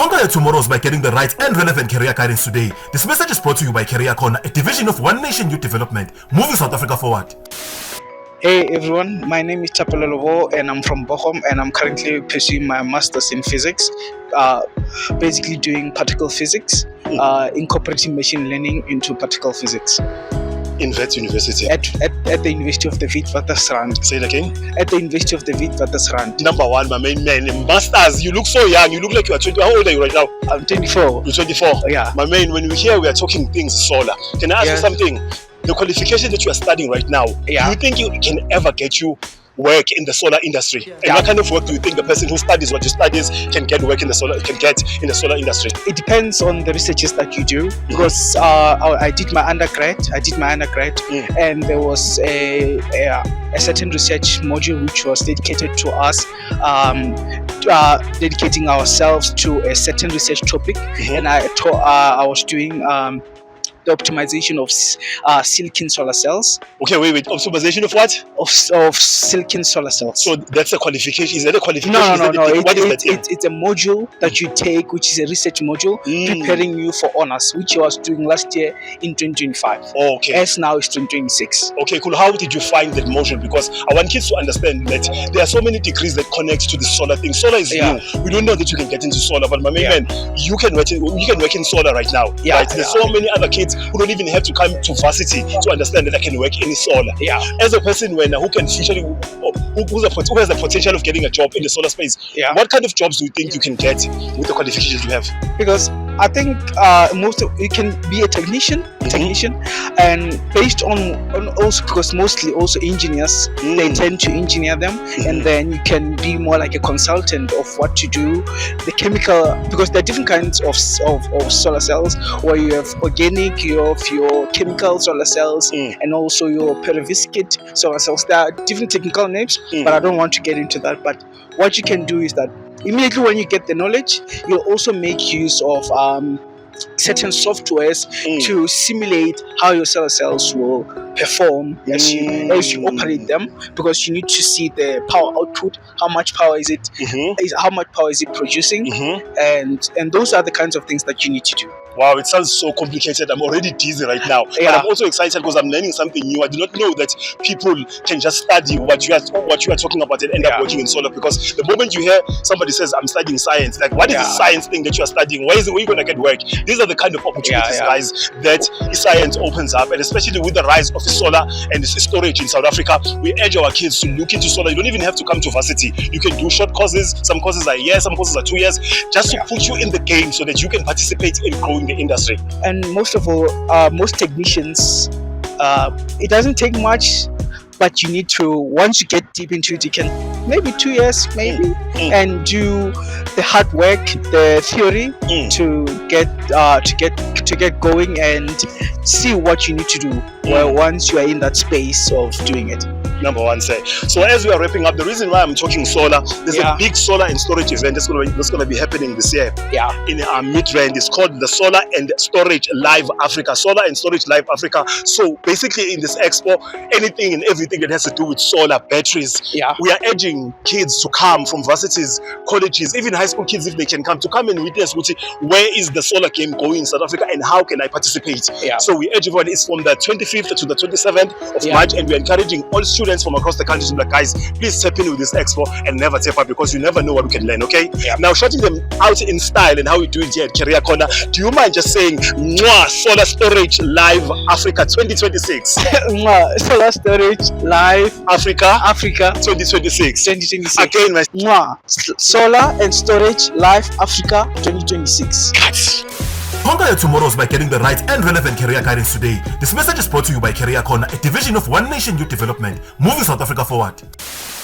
Conquer your tomorrows by getting the right and relevant career guidance today. This message is brought to you by Career Corner, a division of One Nation Youth Development, moving South Africa forward. Hey everyone, my name is Chapelo Lobo and I'm from Bochum and I'm currently pursuing my master's in physics, basically doing particle physics, incorporating machine learning into particle physics. In Wits University? At the University of the Witwatersrand. Say it again? At the University of the Witwatersrand. Number one, my main man, masters. You look so young. You look like you are 20. How old are you right now? I'm 24. You're 24? Oh, yeah. My man, when we are talking things solar. Can I ask you something? The qualification that you are studying right now, do you think it can ever get you work in the solar industry? And what kind of work do you think the person who studies what you studies can get in the solar industry? It depends on the researches that you do, because I did my undergrad, and there was a certain research module which was dedicated to us, dedicating ourselves to a certain research topic, and I was doing the optimization of silicon solar cells. Okay, wait. Optimization of what? Of silicon solar cells. So that's a qualification. Is that a qualification? No. What is that? It's a module that you take, which is a research module, preparing you for honors, which I was doing last year in 2025. Oh, okay. As now it's 2026. Okay, cool. How did you find that module? Because I want kids to understand that there are so many degrees that connect to the solar thing. Solar is new. We don't know that you can get into solar, but my main man, you can work in solar right now. Right? There's so many other kids who don't even have to come to varsity to understand that I can work in solar. As a person who can future, who has the potential of getting a job in the solar space, what kind of jobs do you think you can get with the qualifications you have? Because I think you can be a technician, and based on also, because mostly also engineers, they tend to engineer them, and then you can be more like a consultant of what to do, the chemical, because there are different kinds of solar cells, where you have organic, you have your chemical solar cells, and also your perovskite solar cells. There are different technical names, but I don't want to get into that. But what you can do is that immediately when you get the knowledge, you'll also make use of certain softwares to simulate how your solar cells will perform as you operate them, because you need to see the power output, how much power is it, producing, and those are the kinds of things that you need to do. Wow, it sounds so complicated. I'm already dizzy right now. But I'm also excited because I'm learning something new. I did not know that people can just study what you are talking about and end up working in solar. Because the moment you hear somebody says, I'm studying science, like, what is the science thing that you are studying? Where are you going to get work? These are the kind of opportunities, guys, that science opens up. And especially with the rise of solar and storage in South Africa, we urge our kids to look into solar. You don't even have to come to varsity. You can do short courses. Some courses are a year, some courses are 2 years, just to put you in the game so that you can participate in growing the industry. And most of all, most technicians, it doesn't take much, but you need to, once you get deep into it, you can maybe 2 years and do the hard work, the theory, to get going and see what you need to do once you are in that space of doing it. Number one, say. So as we are wrapping up, the reason why I'm talking solar, there's a big solar and storage event that's going to be happening this year. In our Midrand. It's called the Solar and Storage Live Africa. Solar and Storage Live Africa. So basically in this expo, anything and everything that has to do with solar, batteries, we are urging kids to come from varsities, colleges, even high school kids, if they can come, to come and witness where is the solar game going in South Africa and how can I participate. So we urge everyone, it's from the 25th to the 27th of March, and we're encouraging all students from across the country to be like, guys, please step in with this expo and never tap out, because you never know what we can learn, okay? Now, shouting them out in style and how we do it here at Career Corner, do you mind just saying, Mwah, Solar Storage Live Africa 2026? Mwah, Solar Storage Live Africa 2026. Again, my Mwah, Solar and Storage Live Africa 2026. Conquer your tomorrows by getting the right and relevant career guidance today. This message is brought to you by Career Corner, a division of One Nation Youth Development, moving South Africa forward.